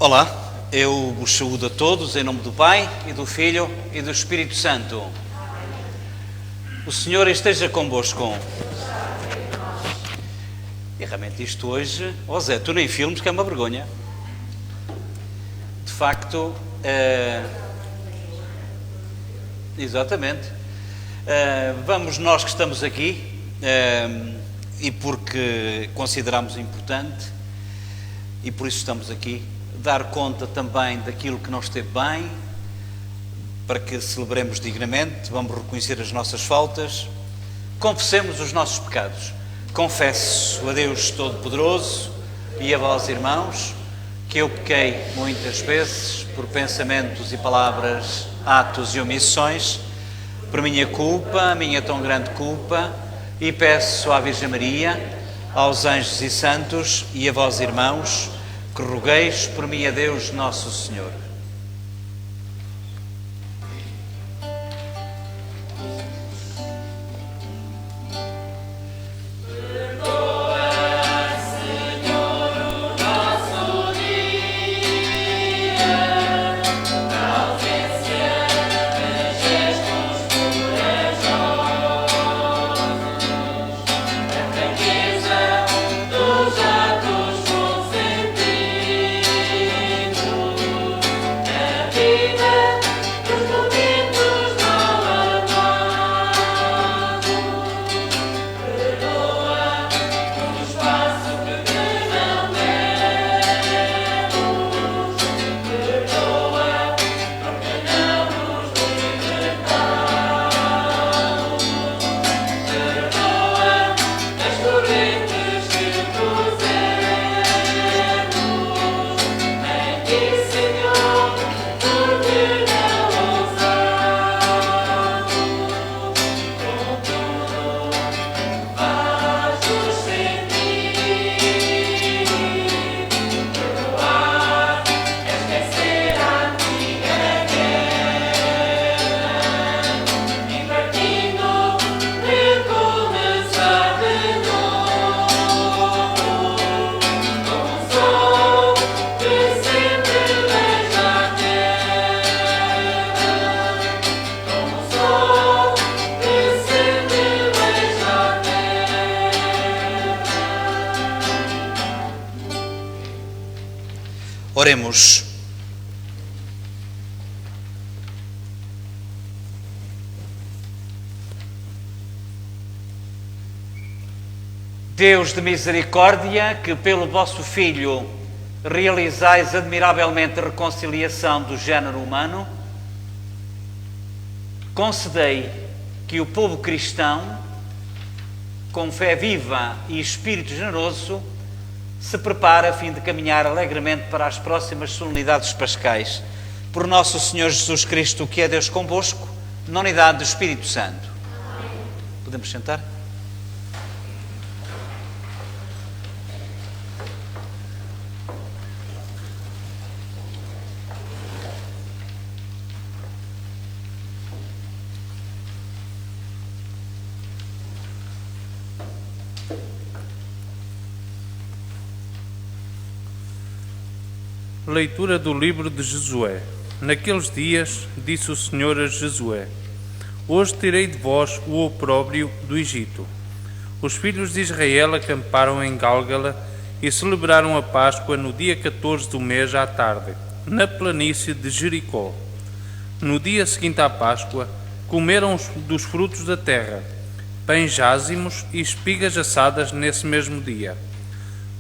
Olá, eu vos saúdo a todos em nome do Pai e do Filho e do Espírito Santo. O Senhor esteja convosco. E realmente isto hoje, Zé, tu nem filmes, que é uma vergonha. De facto, exatamente. Vamos nós que estamos aqui, e porque consideramos importante, e por isso estamos aqui, dar conta também daquilo que não esteve bem, para que celebremos dignamente, vamos reconhecer as nossas faltas, confessemos os nossos pecados. Confesso a Deus Todo-Poderoso e a vós, irmãos, que eu pequei muitas vezes por pensamentos e palavras, atos e omissões, por minha culpa, a minha tão grande culpa, e peço à Virgem Maria, aos anjos e santos e a vós, irmãos, que rogueis por mim a Deus Nosso Senhor. Oremos. Deus de misericórdia, que pelo vosso Filho realizais admiravelmente a reconciliação do género humano, concedei que o povo cristão, com fé viva e espírito generoso, se prepara a fim de caminhar alegremente para as próximas solenidades pascais. Por nosso Senhor Jesus Cristo, que é Deus convosco, na unidade do Espírito Santo. Amém. Podemos sentar? Leitura do livro de Josué. Naqueles dias, disse o Senhor a Josué: Hoje tirei de vós o opróbrio do Egito. Os filhos de Israel acamparam em Gálgala e celebraram a Páscoa no dia 14 do mês à tarde, na planície de Jericó. No dia seguinte à Páscoa, comeram dos frutos da terra, pães ázimos e espigas assadas nesse mesmo dia.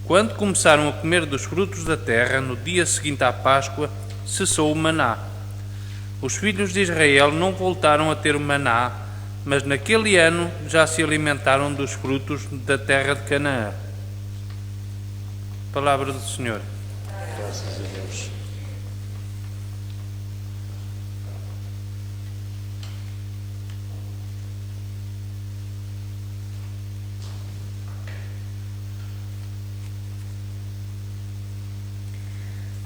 Quando começaram a comer dos frutos da terra, no dia seguinte à Páscoa, cessou o maná. Os filhos de Israel não voltaram a ter o maná, mas naquele ano já se alimentaram dos frutos da terra de Canaã. Palavra do Senhor. Graças a Deus.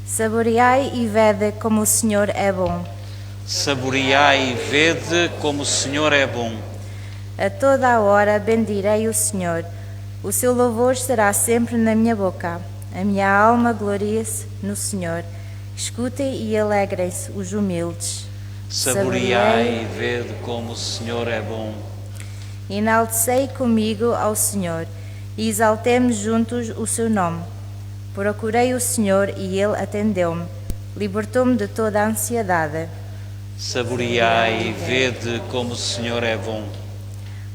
Saboreai e vede como o Senhor é bom. Saboreai e vede como o Senhor é bom. A toda a hora bendirei o Senhor. O seu louvor será sempre na minha boca. A minha alma gloria-se no Senhor. Escutem e alegrem-se os humildes. Saboreai e vede como o Senhor é bom. Enaltecei comigo ao Senhor e exaltemos juntos o seu nome. Procurei o Senhor e ele atendeu-me. Libertou-me de toda a ansiedade. Saboreai e vede como o Senhor é bom.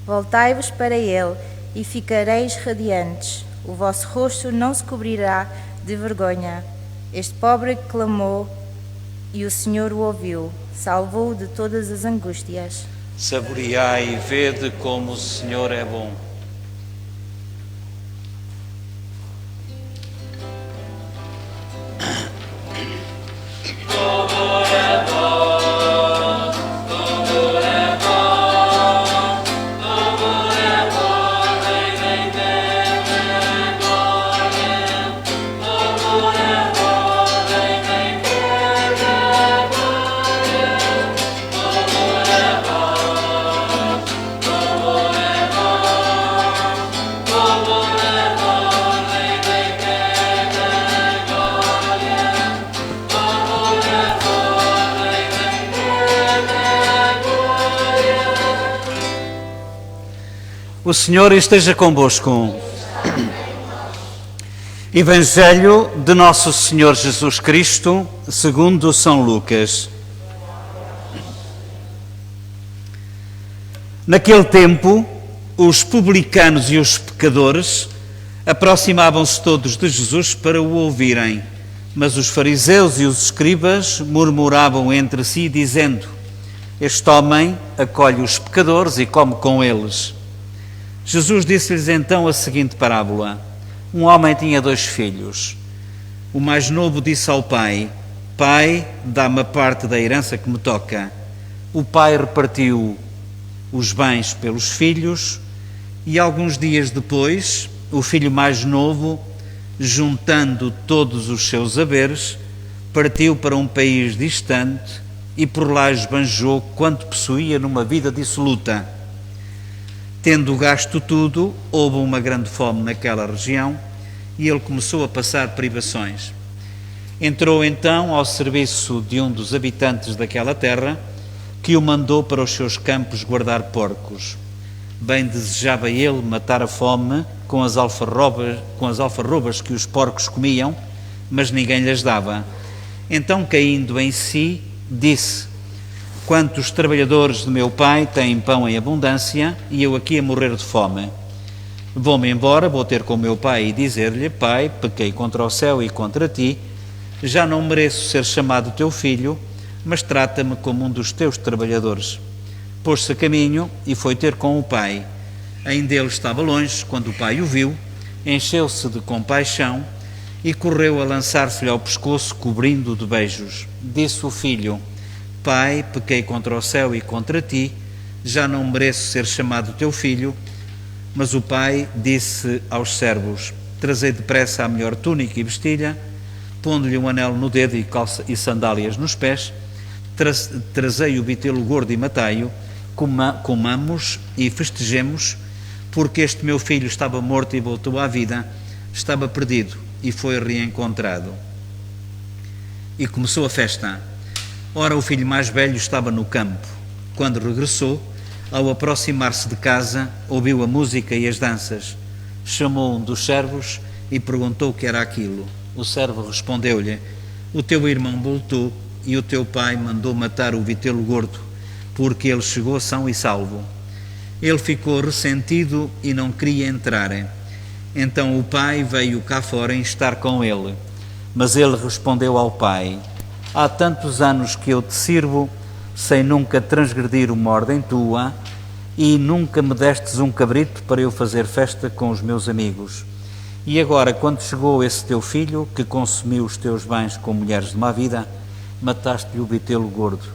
Voltai-vos para ele e ficareis radiantes. O vosso rosto não se cobrirá de vergonha. Este pobre clamou e o Senhor o ouviu. Salvou-o de todas as angústias. Saboreai e vede como o Senhor é bom. O Senhor esteja convosco. Evangelho de Nosso Senhor Jesus Cristo, segundo São Lucas. Naquele tempo, os publicanos e os pecadores aproximavam-se todos de Jesus para o ouvirem, mas os fariseus e os escribas murmuravam entre si, dizendo: Este homem acolhe os pecadores e come com eles. Jesus disse-lhes então a seguinte parábola: Um homem tinha 2 filhos. O mais novo disse ao pai: Pai, dá-me a parte da herança que me toca. O pai repartiu os bens pelos filhos e alguns dias depois, o filho mais novo, juntando todos os seus haveres, partiu para um país distante e por lá esbanjou quanto possuía numa vida dissoluta. Tendo gasto tudo, houve uma grande fome naquela região e ele começou a passar privações. Entrou então ao serviço de um dos habitantes daquela terra, que o mandou para os seus campos guardar porcos. Bem desejava ele matar a fome com as alfarrobas que os porcos comiam, mas ninguém lhes dava. Então, caindo em si, disse: Quantos trabalhadores de meu pai têm pão em abundância e eu aqui a morrer de fome? Vou-me embora, vou ter com meu pai e dizer-lhe: Pai, pequei contra o céu e contra ti, já não mereço ser chamado teu filho, mas trata-me como um dos teus trabalhadores. Pôs-se a caminho e foi ter com o pai. Ainda ele estava longe, quando o pai o viu, encheu-se de compaixão e correu a lançar-se-lhe ao pescoço, cobrindo-o de beijos. Disse o filho: Pai, pequei contra o céu e contra ti, já não mereço ser chamado teu filho. Mas o pai disse aos servos: Trazei depressa a melhor túnica e vestilha, pondo-lhe um anel no dedo e sandálias nos pés, trazei o vitelo gordo e matai-o, comamos e festejemos, porque este meu filho estava morto e voltou à vida, estava perdido e foi reencontrado. E começou a festa. Ora, o filho mais velho estava no campo. Quando regressou, ao aproximar-se de casa, ouviu a música e as danças. Chamou um dos servos e perguntou o que era aquilo. O servo respondeu-lhe: o teu irmão voltou e o teu pai mandou matar o vitelo gordo, porque ele chegou são e salvo. Ele ficou ressentido e não queria entrar. Então o pai veio cá fora estar com ele. Mas ele respondeu ao pai: há tantos anos que eu te sirvo, sem nunca transgredir uma ordem tua, e nunca me destes um cabrito para eu fazer festa com os meus amigos. E agora, quando chegou esse teu filho, que consumiu os teus bens com mulheres de má vida, mataste-lhe o vitelo gordo.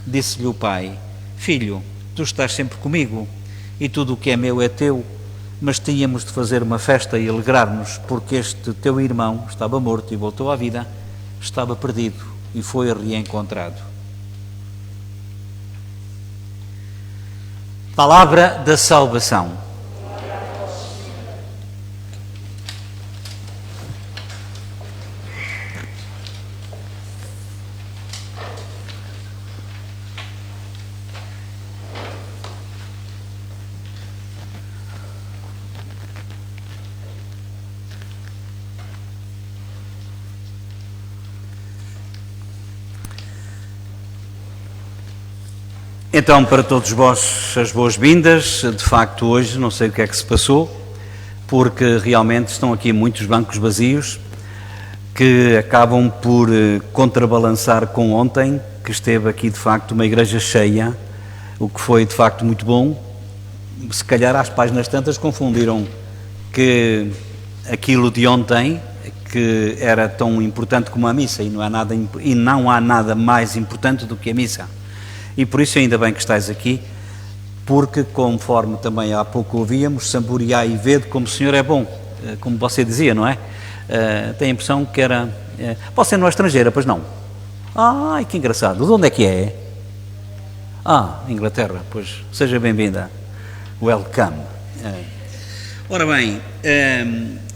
Disse-lhe o pai: filho, tu estás sempre comigo, e tudo o que é meu é teu, mas tínhamos de fazer uma festa e alegrar-nos, porque este teu irmão estava morto e voltou à vida, estava perdido e foi reencontrado. Palavra da salvação. Então, para todos vós, as boas-vindas. De facto, hoje não sei o que é que se passou, porque realmente estão aqui muitos bancos vazios que acabam por contrabalançar com ontem, que esteve aqui de facto uma igreja cheia, o que foi de facto muito bom. Se calhar às páginas tantas confundiram que aquilo de ontem, que era tão importante como a missa, e não há nada mais importante do que a missa. E por isso ainda bem que estais aqui, porque conforme também há pouco ouvíamos, saboreai e vede como o Senhor é bom, como você dizia, não é? Tenho a impressão que era... Você não é estrangeira, pois não? Ai, que engraçado. De onde é que é? Inglaterra, pois seja bem-vinda. Welcome. Ora bem,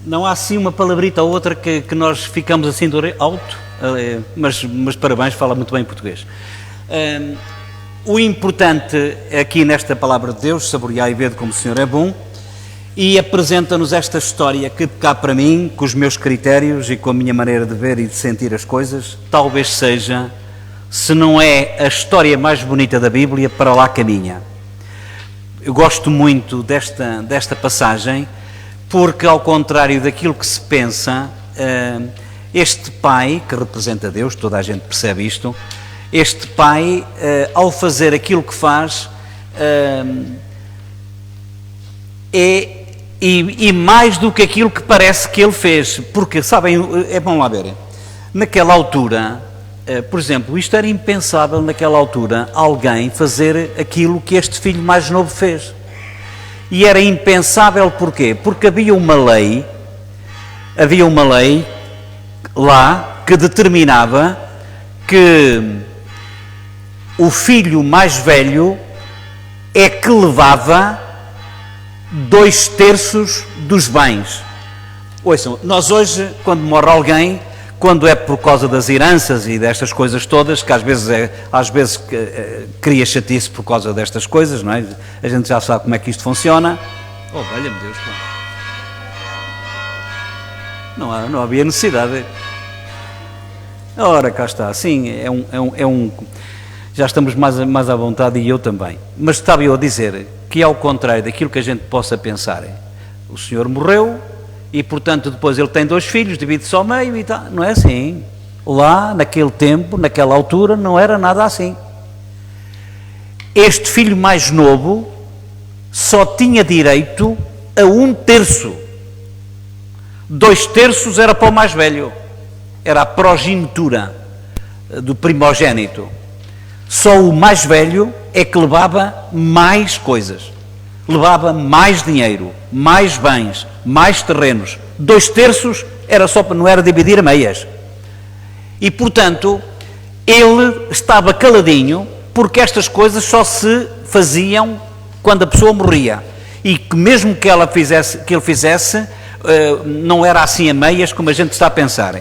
não há assim uma palavrita ou outra que nós ficamos assim do alto, mas parabéns, fala muito bem português. O importante aqui nesta palavra de Deus, saborear e ver como o Senhor é bom, e apresenta-nos esta história que cá para mim, com os meus critérios e com a minha maneira de ver e de sentir as coisas, talvez seja, se não é a história mais bonita da Bíblia, para lá caminha. Eu gosto muito desta passagem, porque ao contrário daquilo que se pensa, este pai, que representa Deus, toda a gente percebe isto, este pai, ao fazer aquilo que faz, e mais do que aquilo que parece que ele fez, porque, sabem, é bom lá ver, naquela altura, por exemplo, isto era impensável naquela altura, alguém fazer aquilo que este filho mais novo fez. E era impensável porquê? Porque havia uma lei lá que determinava que o filho mais velho é que levava 2/3 dos bens. Ouçam, nós hoje, quando morre alguém, quando é por causa das heranças e destas coisas todas, que às vezes cria chatice por causa destas coisas, não é? A gente já sabe como é que isto funciona. Oh, valha-me Deus, não havia necessidade. Ora, cá está, sim, já estamos mais à vontade, e eu também. Mas estava eu a dizer que, ao contrário daquilo que a gente possa pensar, o senhor morreu e, portanto, depois ele tem 2 filhos, divide-se ao meio e tal. Não é assim. Lá, naquele tempo, naquela altura, não era nada assim. Este filho mais novo só tinha direito a 1/3. 2/3 era para o mais velho. Era a progenitura do primogênito. Só o mais velho é que levava mais coisas, levava mais dinheiro, mais bens, mais terrenos. 2/3 era só, não era dividir a meias. E, portanto, ele estava caladinho, porque estas coisas só se faziam quando a pessoa morria. E que mesmo que ele fizesse, não era assim a meias como a gente está a pensar.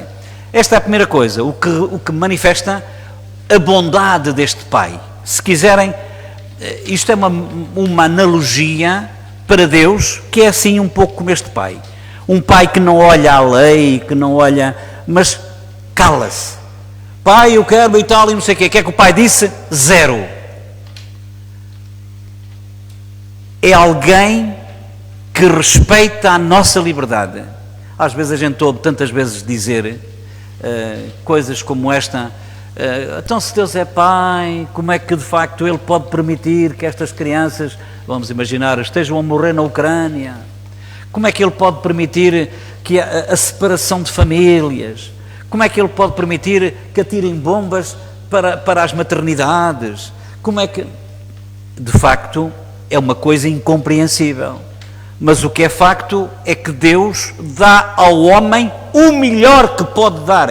Esta é a primeira coisa, o que manifesta a bondade deste pai. Se quiserem, isto é uma analogia para Deus, que é assim um pouco como este pai. Um pai que não olha a lei, que não olha, mas cala-se. Pai, eu quero e tal, e não sei o quê. O que é que o pai disse? Zero. É alguém que respeita a nossa liberdade. Às vezes a gente ouve tantas vezes dizer coisas como esta, então se Deus é pai, como é que de facto Ele pode permitir que estas crianças, vamos imaginar, estejam a morrer na Ucrânia? Como é que Ele pode permitir que a separação de famílias? Como é que Ele pode permitir que atirem bombas para as maternidades? Como é que... De facto, é uma coisa incompreensível. Mas o que é facto é que Deus dá ao homem o melhor que pode dar.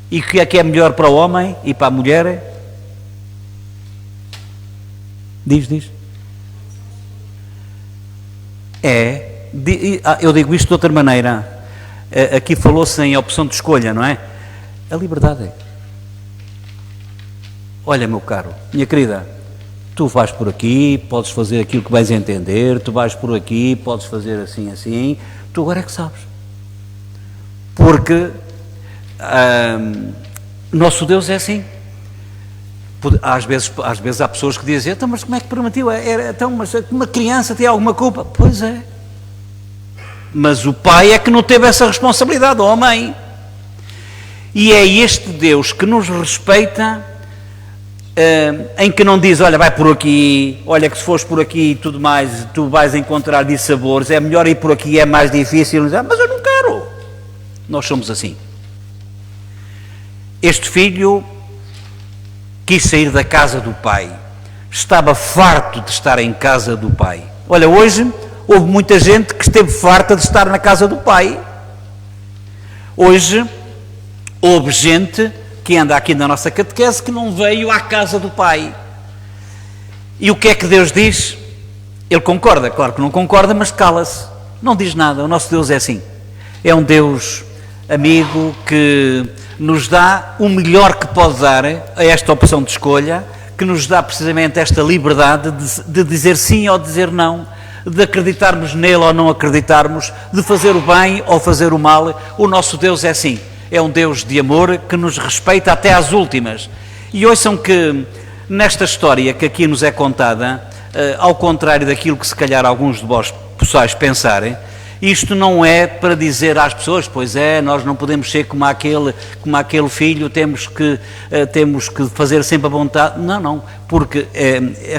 E o que é melhor para o homem e para a mulher? Diz. Eu digo isto de outra maneira. Aqui falou-se em opção de escolha, não é? A liberdade. Olha, meu caro, minha querida, tu vais por aqui, podes fazer aquilo que vais entender, tu vais por aqui, podes fazer assim, tu agora é que sabes. Porque nosso Deus é assim. Às vezes há pessoas que dizem, então, mas como é que permitiu? Então, mas uma criança tem alguma culpa? Pois é. Mas o pai é que não teve essa responsabilidade, ou a mãe. E é este Deus que nos respeita, em que não diz, olha, vai por aqui, olha que se fores por aqui e tudo mais, tu vais encontrar dissabores, é melhor ir por aqui, é mais difícil, mas eu não quero. Nós somos assim. Este filho quis sair da casa do pai, estava farto de estar em casa do pai. Olha, hoje houve muita gente que esteve farta de estar na casa do pai. Hoje houve gente que anda aqui na nossa catequese que não veio à casa do pai. E o que é que Deus diz? Ele concorda, claro que não concorda, mas cala-se, não diz nada. O nosso Deus é assim, é um Deus amigo que nos dá o melhor que pode dar a esta opção de escolha, que nos dá precisamente esta liberdade de dizer sim ou dizer não, de acreditarmos nele ou não acreditarmos, de fazer o bem ou fazer o mal. O nosso Deus é assim, é um Deus de amor que nos respeita até às últimas. E ouçam que nesta história que aqui nos é contada, ao contrário daquilo que se calhar alguns de vós possais pensarem, isto não é para dizer às pessoas, pois é, nós não podemos ser como aquele filho, temos que fazer sempre a vontade. Não, porque,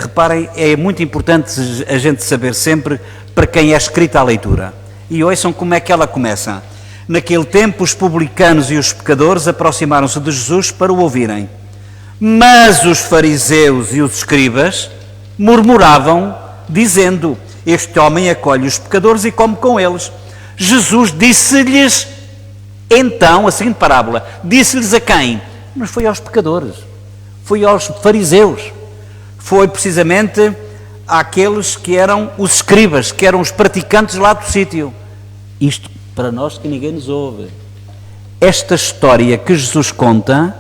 reparem, é muito importante a gente saber sempre para quem é escrita a leitura. E ouçam como é que ela começa. Naquele tempo, os publicanos e os pecadores aproximaram-se de Jesus para o ouvirem. Mas os fariseus e os escribas murmuravam, dizendo: este homem acolhe os pecadores e come com eles. Jesus disse-lhes, então, a seguinte parábola, disse-lhes a quem? Mas foi aos pecadores, foi aos fariseus, foi precisamente àqueles que eram os escribas, que eram os praticantes lá do sítio. Isto para nós que ninguém nos ouve. Esta história que Jesus conta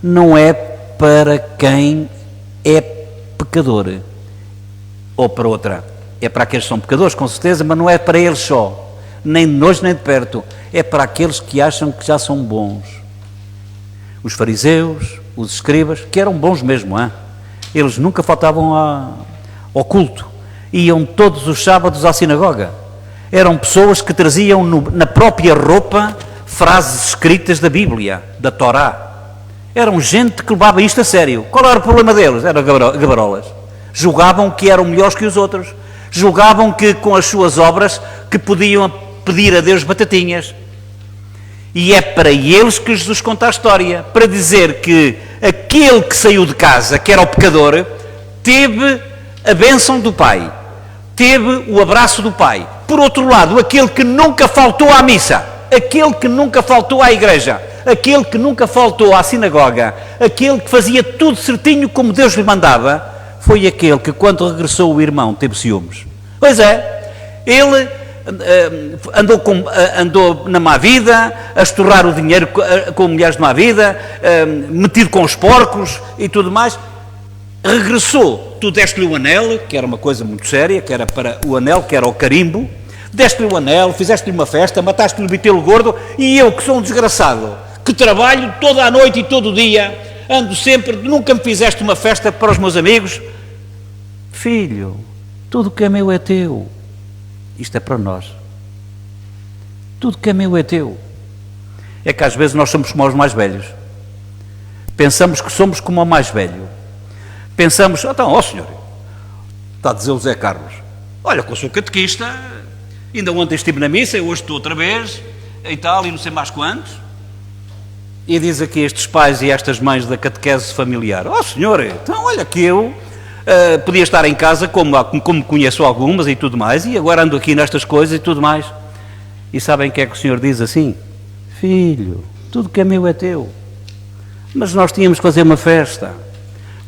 não é para quem é pecador, ou para outra. É para aqueles que são pecadores, com certeza, mas não é para eles só, nem de longe nem de perto, é para aqueles que acham que já são bons. Os fariseus, os escribas, que eram bons mesmo, hein? Eles nunca faltavam ao culto, iam todos os sábados à sinagoga, eram pessoas que traziam na própria roupa frases escritas da Bíblia, da Torá, eram gente que levava isto a sério. Qual era o problema deles? Eram gabarolas, julgavam que eram melhores que os outros, julgavam que com as suas obras que podiam pedir a Deus batatinhas. E é para eles que Jesus conta a história, para dizer que aquele que saiu de casa, que era o pecador, teve a bênção do Pai, teve o abraço do Pai. Por outro lado, aquele que nunca faltou à missa, aquele que nunca faltou à igreja, aquele que nunca faltou à sinagoga, aquele que fazia tudo certinho como Deus lhe mandava, foi aquele que, quando regressou o irmão, teve ciúmes. Pois é, ele andou na má vida, a estourar o dinheiro com mulheres de má vida, metido com os porcos e tudo mais. Regressou, tu deste-lhe o anel, que era uma coisa muito séria, que era para o anel, que era o carimbo, Deste-lhe o anel, fizeste-lhe uma festa, mataste-lhe o bitelo gordo, e eu, que sou um desgraçado, que trabalho toda a noite e todo o dia, ando sempre, nunca me fizeste uma festa para os meus amigos. Filho, tudo que é meu é teu. Isto é para nós. Tudo que é meu é teu. É que às vezes nós somos como os mais velhos. Pensamos que somos como o mais velho. Pensamos, então, ó senhor, está a dizer o Zé Carlos, olha que eu sou catequista, ainda ontem estive na missa e hoje estou outra vez, e tal, e não sei mais quantos. E diz aqui estes pais e estas mães da catequese familiar, ó senhor, então olha que eu podia estar em casa como conheço algumas e tudo mais, e agora ando aqui nestas coisas e tudo mais. E sabem o que é que o senhor diz assim? Filho, tudo que é meu é teu. Mas nós tínhamos que fazer uma festa.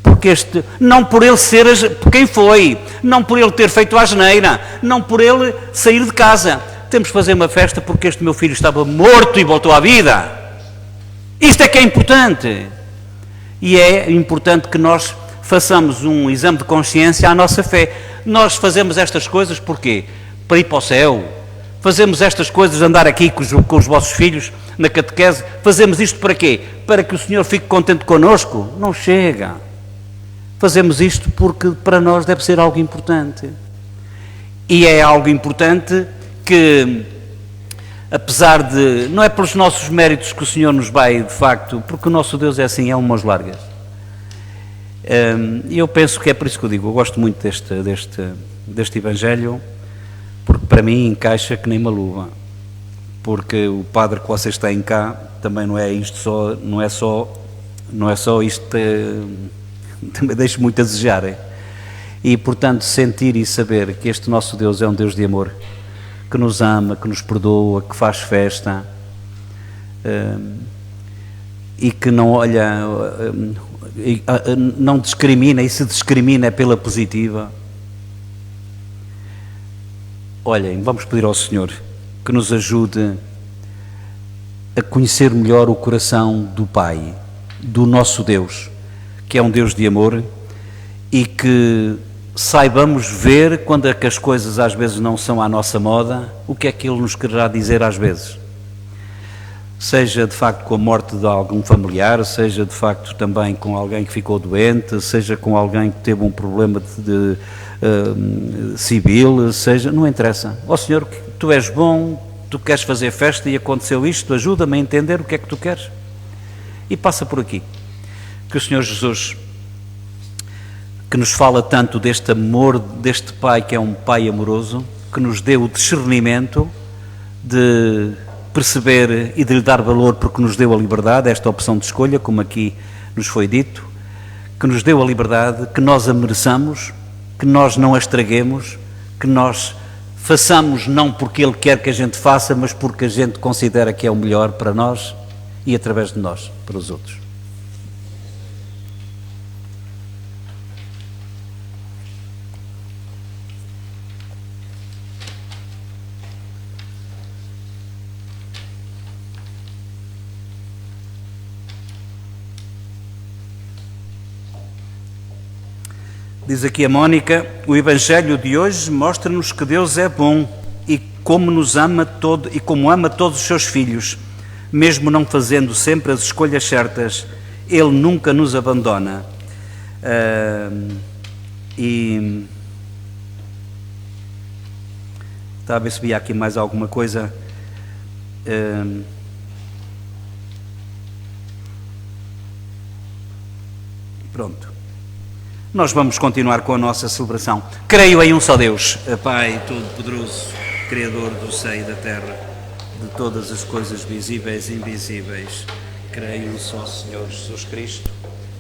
Porque não por ele ser quem foi, não por ele ter feito a asneira, não por ele sair de casa. Temos que fazer uma festa porque este meu filho estava morto e voltou à vida. Isto é que é importante. E é importante que nós façamos um exame de consciência à nossa fé. Nós fazemos estas coisas porquê? Para ir para o céu. Fazemos estas coisas, andar aqui com os vossos filhos na catequese. Fazemos isto para quê? Para que o Senhor fique contente connosco? Não chega. Fazemos isto porque para nós deve ser algo importante. E é algo importante que, apesar de... Não é pelos nossos méritos que o Senhor nos vai, de facto, porque o nosso Deus é assim, é um mãos largas. E eu penso que é por isso que eu digo, eu gosto muito deste Evangelho, porque para mim encaixa que nem uma luva. Porque o padre que vocês têm cá também não é isto só, não é só isto... também deixo muito a desejar. E, portanto, sentir e saber que este nosso Deus é um Deus de amor, que nos ama, que nos perdoa, que faz festa, e que não olha, não discrimina, e se discrimina é pela positiva. Olhem, vamos pedir ao Senhor que nos ajude a conhecer melhor o coração do Pai, do nosso Deus, que é um Deus de amor, e que saibamos ver quando é que as coisas às vezes não são à nossa moda, o que é que Ele nos quererá dizer às vezes. Seja de facto com a morte de algum familiar, seja de facto também com alguém que ficou doente, seja com alguém que teve um problema civil, seja, não interessa. Ó Senhor, Tu és bom, Tu queres fazer festa e aconteceu isto, ajuda-me a entender o que é que Tu queres. E passa por aqui. Que o Senhor Jesus, que nos fala tanto deste amor, deste Pai que é um Pai amoroso, que nos dê o discernimento de perceber e de lhe dar valor porque nos deu a liberdade, esta opção de escolha, como aqui nos foi dito, que nos deu a liberdade, que nós a mereçamos, que nós não a estraguemos, que nós façamos não porque Ele quer que a gente faça, mas porque a gente considera que é o melhor para nós e através de nós, para os outros. Diz aqui a Mónica, o Evangelho de hoje mostra-nos que Deus é bom e como nos ama e como ama todos os seus filhos, mesmo não fazendo sempre as escolhas certas, Ele nunca nos abandona. E está a ver se via aqui mais alguma coisa. Pronto. Nós vamos continuar com a nossa celebração. Creio em um só Deus, Pai Todo-Poderoso, Criador do céu e da terra, de todas as coisas visíveis e invisíveis. Creio em um só Senhor Jesus Cristo,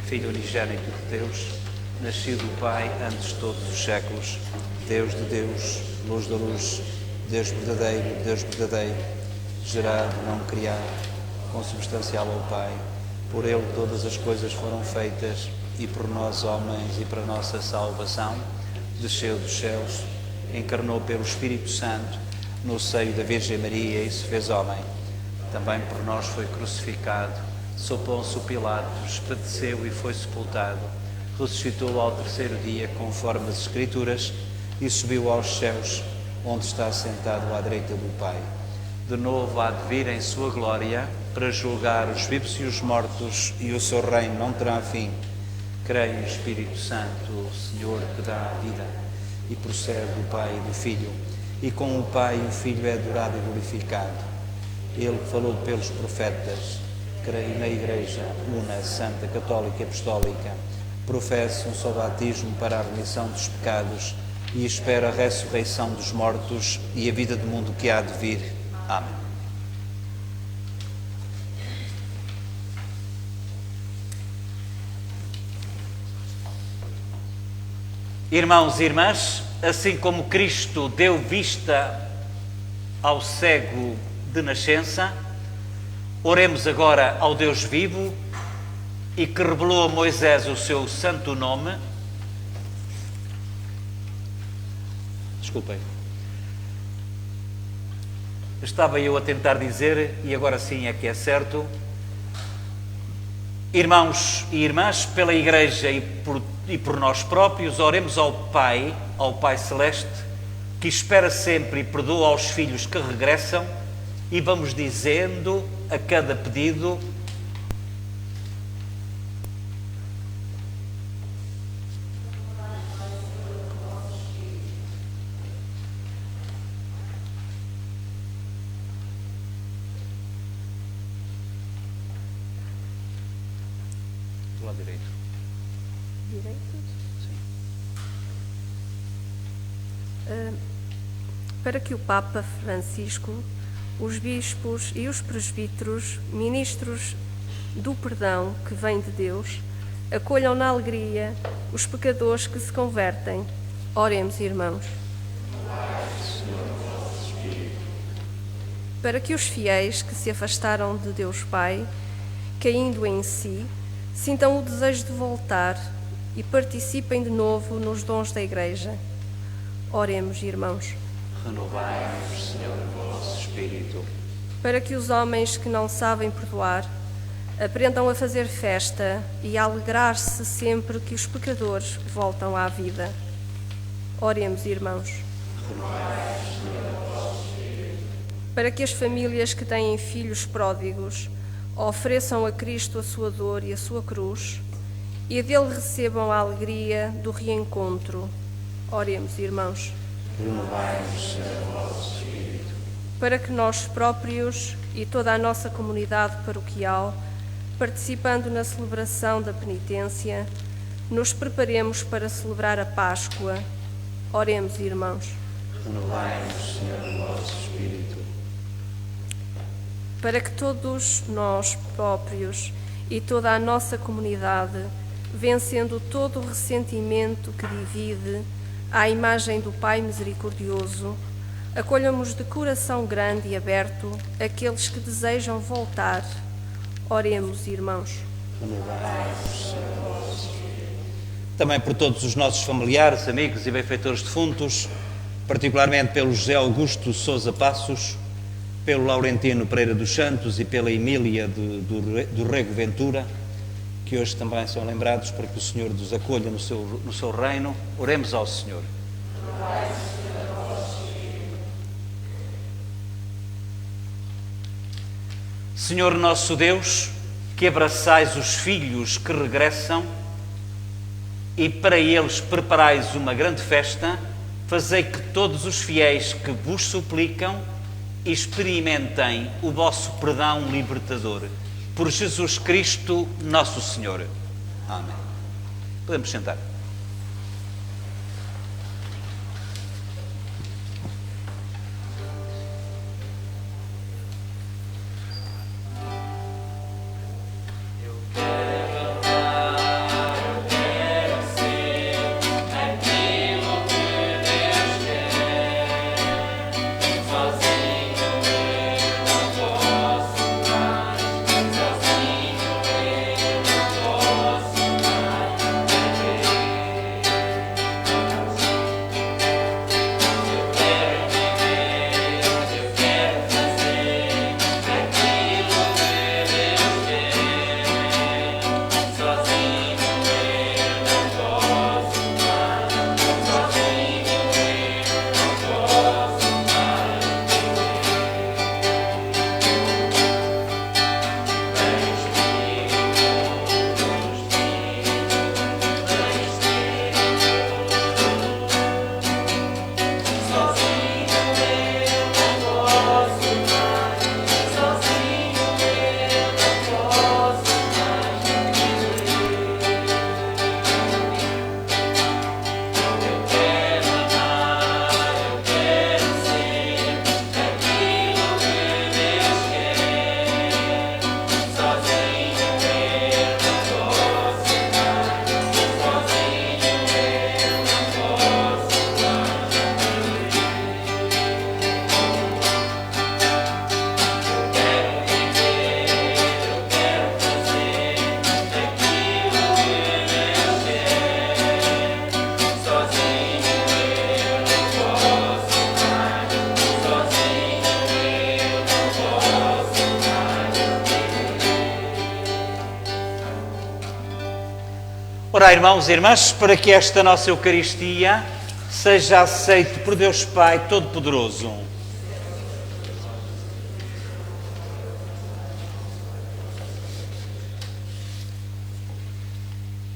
Filho unigênito de Deus, nascido do Pai antes de todos os séculos, Deus de Deus, luz da luz, Deus verdadeiro, gerado, não criado, consubstancial ao Pai. Por Ele todas as coisas foram feitas, e por nós homens e para a nossa salvação, desceu dos céus, encarnou pelo Espírito Santo no seio da Virgem Maria e se fez homem. Também por nós foi crucificado, sob Pôncio Pilatos, padeceu e foi sepultado, ressuscitou ao terceiro dia conforme as Escrituras e subiu aos céus, onde está sentado à direita do Pai. De novo há de vir em sua glória para julgar os vivos e os mortos, e o seu reino não terá fim. Creio no Espírito Santo, o Senhor que dá a vida e procede do Pai e do Filho, e com o Pai o Filho é adorado e glorificado. Ele que falou pelos profetas. Creio na Igreja una, santa, católica e apostólica. Professo um só batismo para a remissão dos pecados e espero a ressurreição dos mortos e a vida do mundo que há de vir. Amém. Irmãos e irmãs, assim como Cristo deu vista ao cego de nascença, oremos agora ao Deus vivo e que revelou a Moisés o seu santo nome. Desculpem. Estava eu a tentar dizer, e agora sim é que é certo. Irmãos e irmãs, pela Igreja e por nós próprios, oremos ao Pai Celeste, que espera sempre e perdoa aos filhos que regressam, e vamos dizendo a cada pedido: do lado direito. Para que o Papa Francisco, os bispos e os presbíteros, ministros do perdão que vem de Deus, acolham na alegria os pecadores que se convertem. Oremos, irmãos. Para que os fiéis que se afastaram de Deus Pai, caindo em si, sintam o desejo de voltar e participem de novo nos dons da Igreja. Oremos, irmãos. Renovai-nos, Senhor, o vosso Espírito. Para que os homens que não sabem perdoar aprendam a fazer festa e a alegrar-se sempre que os pecadores voltam à vida. Oremos, irmãos. Renovai-nos, Senhor, o vosso Espírito. Para que as famílias que têm filhos pródigos ofereçam a Cristo a sua dor e a sua cruz e dele recebam a alegria do reencontro. Oremos, irmãos. Renovai-nos, Senhor, o vosso Espírito. Para que nós próprios e toda a nossa comunidade paroquial, participando na celebração da penitência, nos preparemos para celebrar a Páscoa. Oremos, irmãos. Renovai-nos, Senhor, o vosso Espírito. Para que todos nós próprios e toda a nossa comunidade, vencendo todo o ressentimento que divide, à imagem do Pai misericordioso, acolhamos de coração grande e aberto aqueles que desejam voltar. Oremos, irmãos. Renovai-nos, Senhor, o vosso Espírito. Também por todos os nossos familiares, amigos e benfeitores defuntos, particularmente pelo José Augusto Sousa Passos, pelo Laurentino Pereira dos Santos e pela Emília do Rego Ventura, que hoje também são lembrados, para que o Senhor os acolha no seu reino. Oremos ao Senhor. Senhor nosso Deus, que abraçais os filhos que regressam e para eles preparais uma grande festa, fazei que todos os fiéis que vos suplicam experimentem o vosso perdão libertador. Por Jesus Cristo, nosso Senhor. Amém. Podemos sentar. Ora, irmãos e irmãs, para que esta nossa Eucaristia seja aceita por Deus Pai Todo-Poderoso.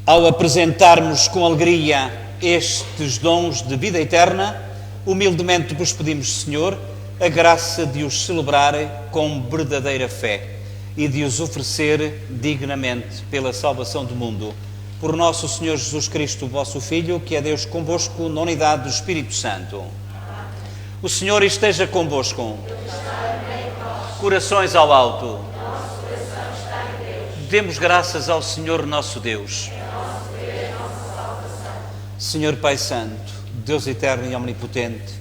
Ao apresentarmos com alegria estes dons de vida eterna, humildemente vos pedimos, Senhor, a graça de os celebrar com verdadeira fé e de os oferecer dignamente pela salvação do mundo. Por nosso Senhor Jesus Cristo, vosso Filho, que é Deus convosco na unidade do Espírito Santo. O Senhor esteja convosco. Corações ao alto. Demos graças ao Senhor nosso Deus. Senhor Pai Santo, Deus eterno e omnipotente,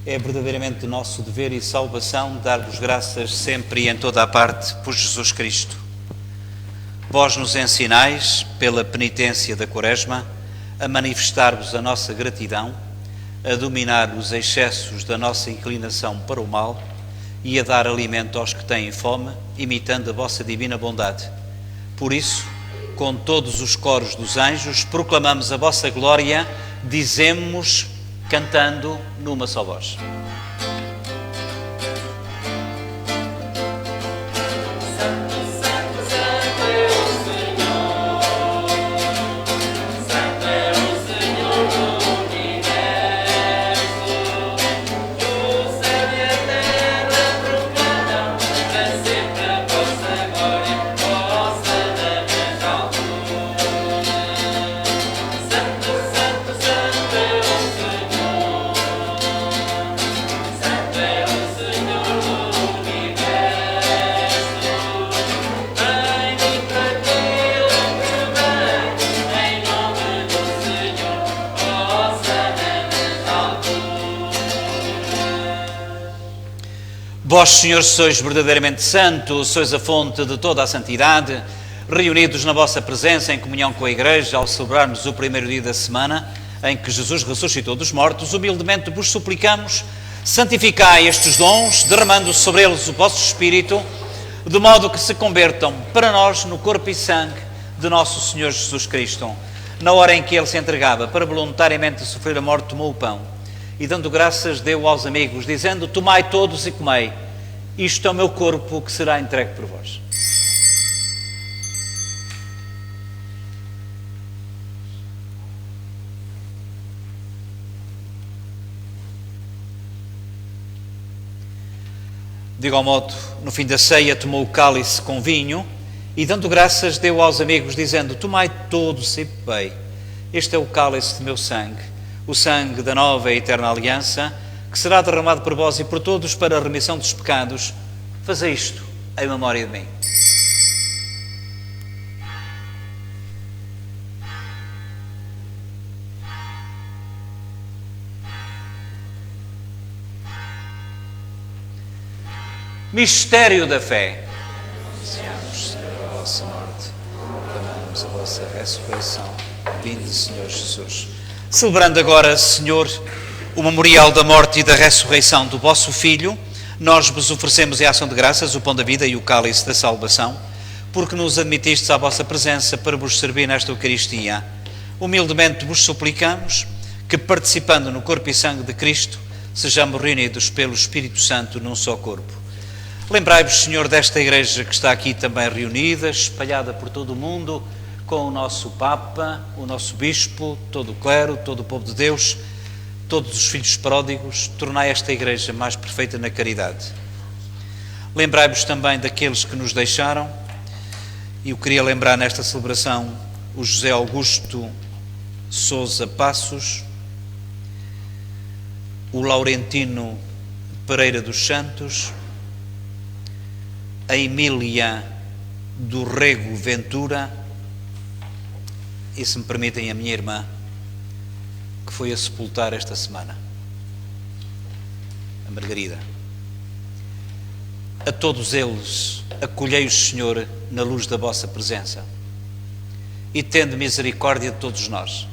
é verdadeiramente nosso dever e salvação dar-vos graças sempre e em toda a parte por Jesus Cristo. Vós nos ensinais, pela penitência da Quaresma, a manifestar-vos a nossa gratidão, a dominar os excessos da nossa inclinação para o mal e a dar alimento aos que têm fome, imitando a vossa divina bondade. Por isso, com todos os coros dos anjos, proclamamos a vossa glória, dizemos, cantando numa só voz. Vós, Senhor, sois verdadeiramente santo, sois a fonte de toda a santidade, reunidos na vossa presença em comunhão com a Igreja, ao celebrarmos o primeiro dia da semana em que Jesus ressuscitou dos mortos, humildemente vos suplicamos, santificai estes dons, derramando sobre eles o vosso Espírito, de modo que se convertam para nós no corpo e sangue de nosso Senhor Jesus Cristo. Na hora em que Ele se entregava para voluntariamente sofrer a morte, tomou o pão e, dando graças, deu aos amigos, dizendo: tomai todos e comei, isto é o meu corpo que será entregue por vós. De igual modo, no fim da ceia, tomou o cálice com vinho e, dando graças, deu aos amigos, dizendo: tomai todos e bebei, este é o cálice de meu sangue, o sangue da nova e eterna aliança, que será derramado por vós e por todos para a remissão dos pecados. Fazei isto em memória de mim. Mistério da fé. Anunciamos, Senhor, a vossa morte, proclamamos a vossa ressurreição. Vinde, Senhor Jesus. Celebrando agora, Senhor, o memorial da morte e da ressurreição do vosso Filho, nós vos oferecemos em ação de graças o pão da vida e o cálice da salvação, porque nos admitistes à vossa presença para vos servir nesta Eucaristia. Humildemente vos suplicamos que, participando no corpo e sangue de Cristo, sejamos reunidos pelo Espírito Santo num só corpo. Lembrai-vos, Senhor, desta Igreja que está aqui também reunida, espalhada por todo o mundo, com o nosso Papa, o nosso Bispo, todo o clero, todo o povo de Deus, todos os filhos pródigos. Tornai esta Igreja mais perfeita na caridade. Lembrai-vos também daqueles que nos deixaram, e eu queria lembrar nesta celebração o José Augusto Sousa Passos, o Laurentino Pereira dos Santos, a Emília do Rego Ventura e, se me permitem, a minha irmã, que foi a sepultar esta semana, a Margarida. A todos eles acolhei-os, Senhor, na luz da vossa presença, e tende misericórdia de todos nós.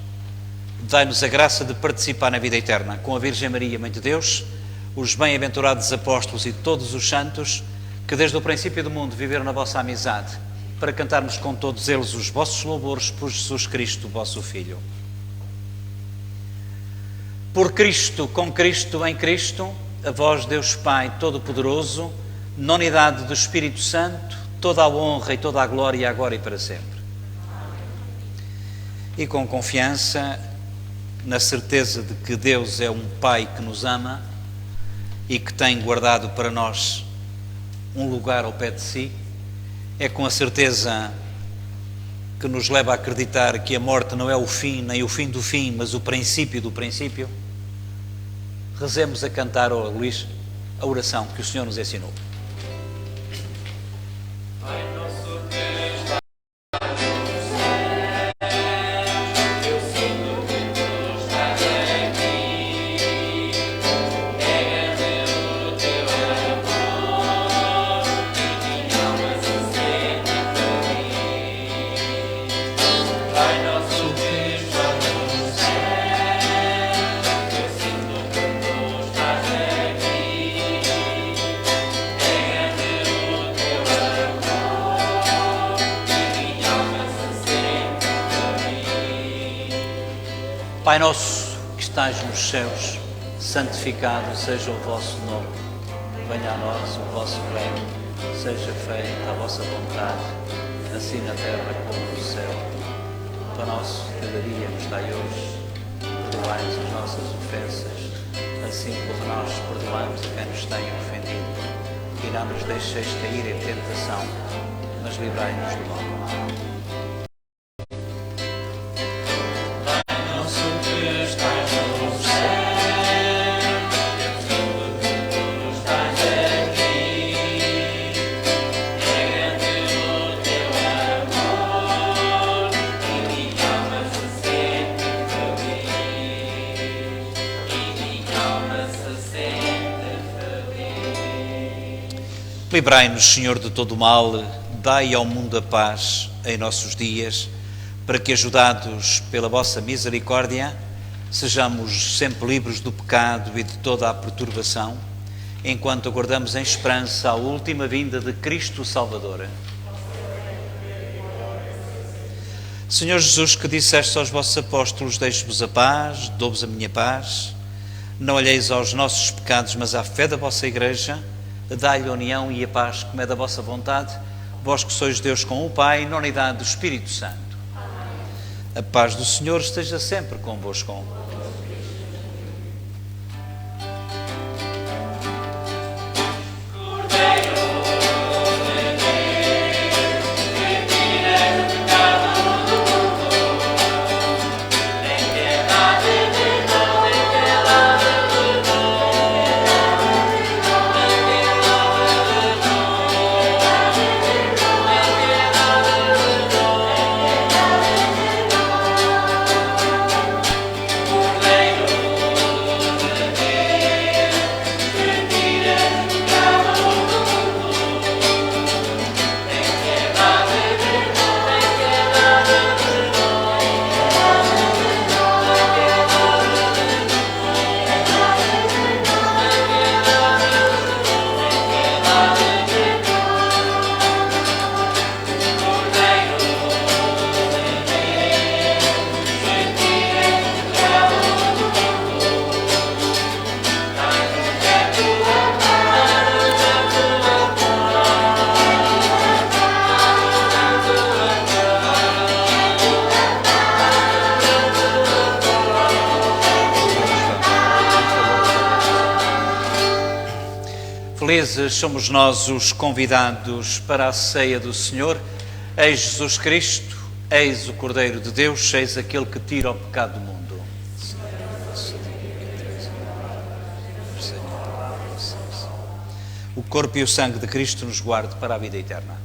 Dai-nos a graça de participar na vida eterna com a Virgem Maria, Mãe de Deus, os bem-aventurados apóstolos e todos os santos que desde o princípio do mundo viveram na vossa amizade para cantarmos com todos eles os vossos louvores por Jesus Cristo, vosso Filho. Por Cristo, com Cristo, em Cristo, a vós, Deus Pai Todo-Poderoso, na unidade do Espírito Santo, toda a honra e toda a glória, agora e para sempre. E com confiança, na certeza de que Deus é um Pai que nos ama e que tem guardado para nós um lugar ao pé de si, é com a certeza que nos leva a acreditar que a morte não é o fim, nem o fim do fim, mas o princípio do princípio. Rezemos a cantar, Luís, a oração que o Senhor nos ensinou. Pai nosso que estás nos céus, santificado seja o vosso nome. Venha a nós o vosso reino, seja feita a vossa vontade, assim na terra como no céu. O pão nosso de cada dia nos dai hoje, perdoai-nos as nossas ofensas, assim como nós perdoamos a quem nos tem ofendido. E não nos deixeis cair em tentação, mas livrai-nos do mal. Livrai-nos, Senhor, de todo o mal, dai ao mundo a paz em nossos dias, para que, ajudados pela vossa misericórdia, sejamos sempre livres do pecado e de toda a perturbação, enquanto aguardamos em esperança a última vinda de Cristo Salvador. Senhor Jesus, que disseste aos vossos apóstolos, deixo-vos a paz, dou-vos a minha paz, não olheis aos nossos pecados, mas à fé da vossa Igreja, dai-lhe a união e a paz como é da vossa vontade, vós que sois Deus com o Pai, na unidade do Espírito Santo. A paz do Senhor esteja sempre convosco. Felizes somos nós os convidados para a ceia do Senhor. Eis Jesus Cristo, eis o Cordeiro de Deus, eis aquele que tira o pecado do mundo. O corpo e o sangue de Cristo nos guarde para a vida eterna.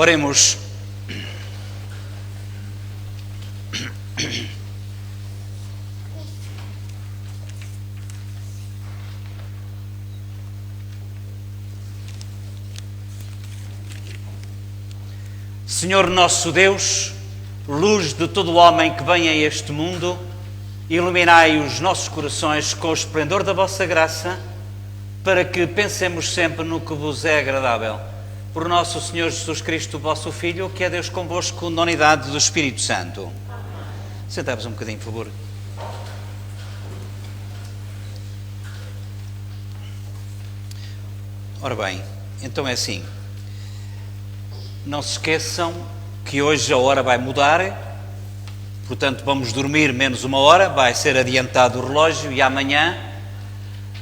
Oremos. Senhor nosso Deus, luz de todo homem que vem a este mundo, iluminai os nossos corações com o esplendor da vossa graça, para que pensemos sempre no que vos é agradável. Por nosso Senhor Jesus Cristo, vosso Filho, que é Deus convosco na unidade do Espírito Santo. Sentai-vos um bocadinho, por favor. Ora bem, então é assim. Não se esqueçam que hoje a hora vai mudar, portanto vamos dormir menos uma hora, vai ser adiantado o relógio e amanhã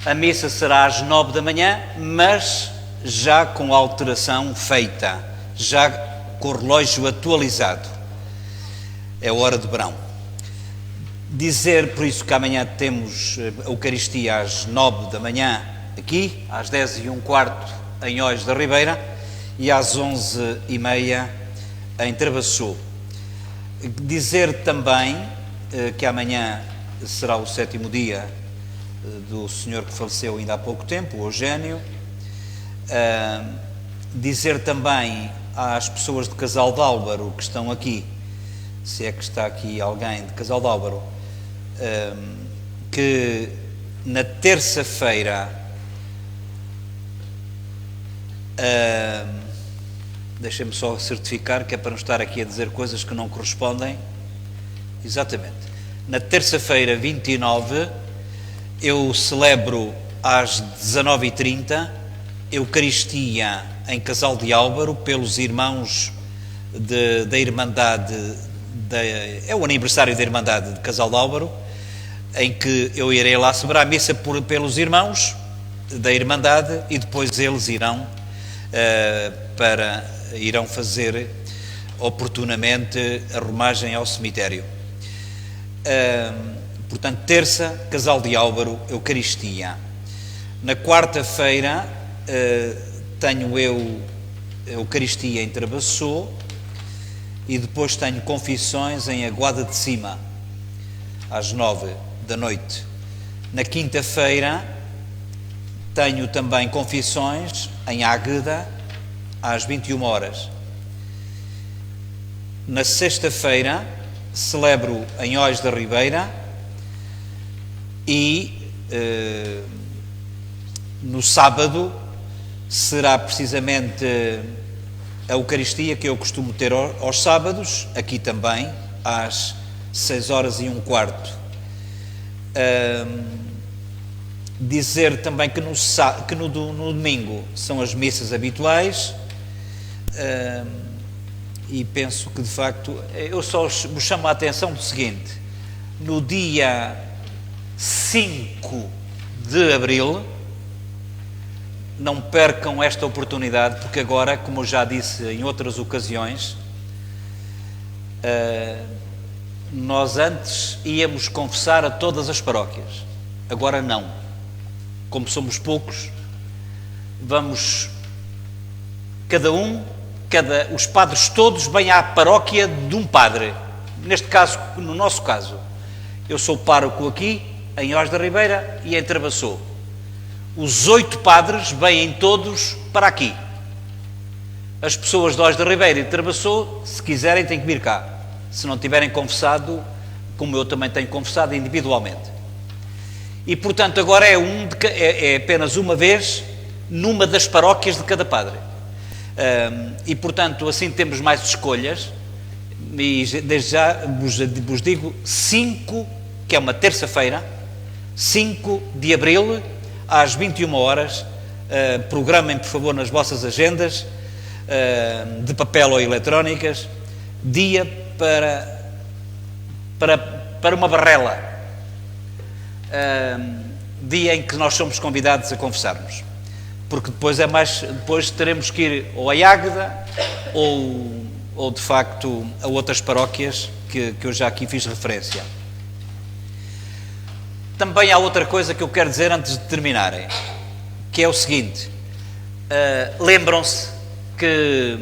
a missa será às 9 da manhã, mas já com a alteração feita, já com o relógio atualizado. É hora de verão. Dizer por isso que amanhã temos a Eucaristia às 9 da manhã aqui, às 10h15 em Ois da Ribeira, e às 11h30 em Travassou. Dizer também que amanhã será o 7º dia do senhor que faleceu ainda há pouco tempo, o Eugénio. Dizer também às pessoas de Casal de Álvaro que estão aqui, se é que está aqui alguém de Casal de Álvaro, que na terça-feira deixem-me só certificar, que é para não estar aqui a dizer coisas que não correspondem. Exatamente. Na terça-feira, 29, eu celebro às 19h30 Eucaristia em Casal de Álvaro pelos irmãos da Irmandade, é o aniversário da Irmandade de Casal de Álvaro, em que eu irei lá celebrar a missa pelos irmãos da Irmandade e depois eles irão fazer oportunamente a romagem ao cemitério. Portanto, terça, Casal de Álvaro, Eucaristia. Na quarta-feira tenho eu a Eucaristia em Travassou e depois tenho confissões em Aguada de Cima, às 9 da noite. Na quinta-feira tenho também confissões em Águeda, às 21 horas. Na sexta-feira celebro em Ois da Ribeira e no sábado será precisamente a Eucaristia que eu costumo ter aos sábados, aqui também, às 6h15. Dizer também que no domingo são as missas habituais, e penso que de facto, eu só vos chamo a atenção do seguinte: no dia 5 de abril, não percam esta oportunidade, porque agora, como eu já disse em outras ocasiões, nós antes íamos confessar a todas as paróquias, agora não. Como somos poucos, vamos os padres todos vêm à paróquia de um padre. Neste caso, no nosso caso, eu sou pároco aqui, em Ois da Ribeira e em Travassou. Os 8 padres vêm todos para aqui. As pessoas de Ois da Ribeira e de Travassou, se quiserem, têm que vir cá. Se não tiverem confessado, como eu também tenho confessado individualmente. E, portanto, agora é apenas uma vez numa das paróquias de cada padre. E, portanto, assim temos mais escolhas. E desde já vos digo 5, que é uma terça-feira, 5 de abril, às 21 horas. Programem, por favor, nas vossas agendas, de papel ou eletrónicas, dia para uma barrela. Dia em que nós somos convidados a confessarmos, porque depois teremos que ir ou a Águeda ou de facto a outras paróquias que eu já aqui fiz referência. Também há outra coisa que eu quero dizer antes de terminarem, que é o seguinte: lembram-se que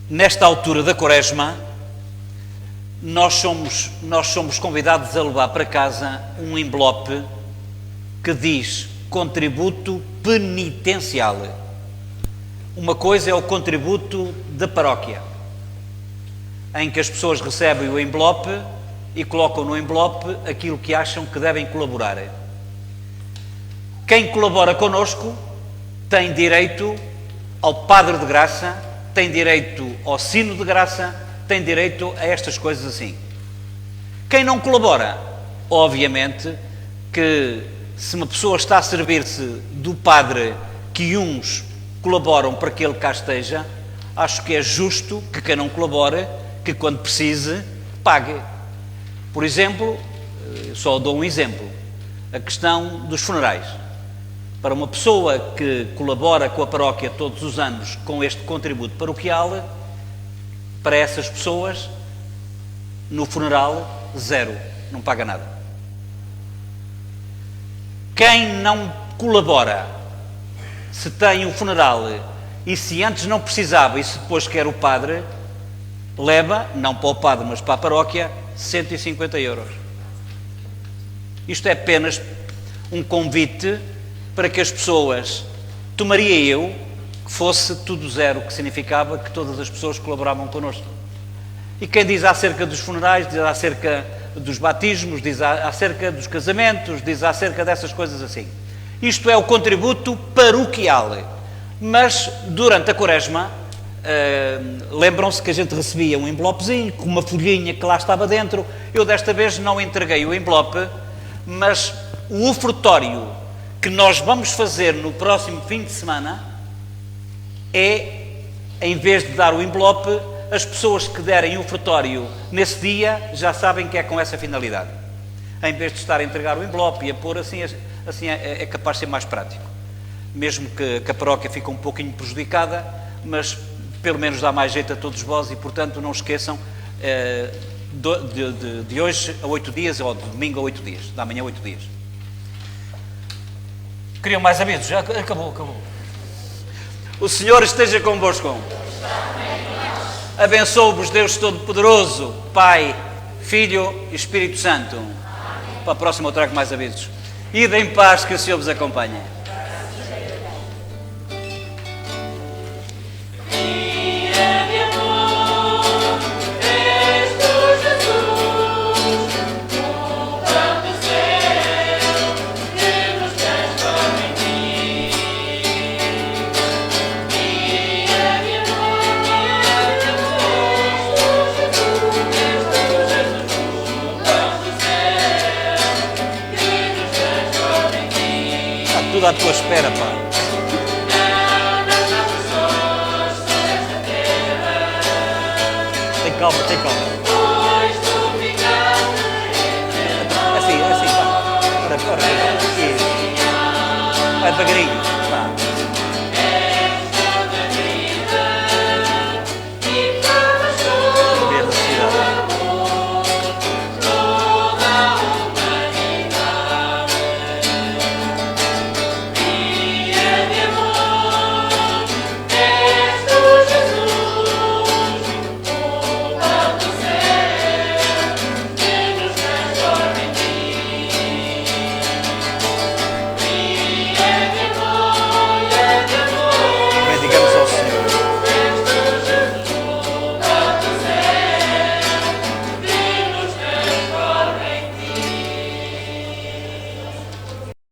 nesta altura da Quaresma, nós somos convidados a levar para casa um envelope que diz contributo penitencial. Uma coisa é o contributo da paróquia, em que as pessoas recebem o envelope e colocam no envelope aquilo que acham que devem colaborar. Quem colabora connosco tem direito ao Padre de Graça, tem direito ao Sino de Graça, tem direito a estas coisas assim. Quem não colabora, obviamente que se uma pessoa está a servir-se do Padre que uns colaboram para que ele cá esteja, acho que é justo que quem não colabora, que quando precise, pague. Por exemplo, só dou um exemplo, a questão dos funerais. Para uma pessoa que colabora com a paróquia todos os anos com este contributo paroquial, para essas pessoas, no funeral, zero, não paga nada. Quem não colabora, se tem o funeral e se antes não precisava e se depois quer o padre, leva, não para o padre, mas para a paróquia, 150 euros. Isto é apenas um convite para que as pessoas, tomaria eu, que fosse tudo zero, que significava que todas as pessoas colaboravam connosco. E quem diz acerca dos funerais, diz acerca dos batismos, diz acerca dos casamentos, diz acerca dessas coisas assim. Isto é o contributo paroquial. Mas, durante a Quaresma, lembram-se que a gente recebia um envelopezinho, com uma folhinha que lá estava dentro. Eu desta vez não entreguei o envelope, mas o ofertório que nós vamos fazer no próximo fim de semana é, em vez de dar o envelope, as pessoas que derem o ofertório nesse dia já sabem que é com essa finalidade. Em vez de estar a entregar o envelope e a pôr assim é capaz de ser mais prático. Mesmo que a paróquia fique um pouquinho prejudicada, mas pelo menos dá mais jeito a todos vós e, portanto, não esqueçam de hoje a 8 dias, ou de domingo a 8 dias, da manhã a 8 dias. Queriam mais avisos? Já acabou. O Senhor esteja convosco. Abençoe-vos Deus Todo-Poderoso, Pai, Filho e Espírito Santo. Para a próxima eu trago mais avisos. Ide em paz, que o Senhor vos acompanhe. Tudo à tua espera, pá. Tem calma. Assim, vai. Ora, vai devagarinho.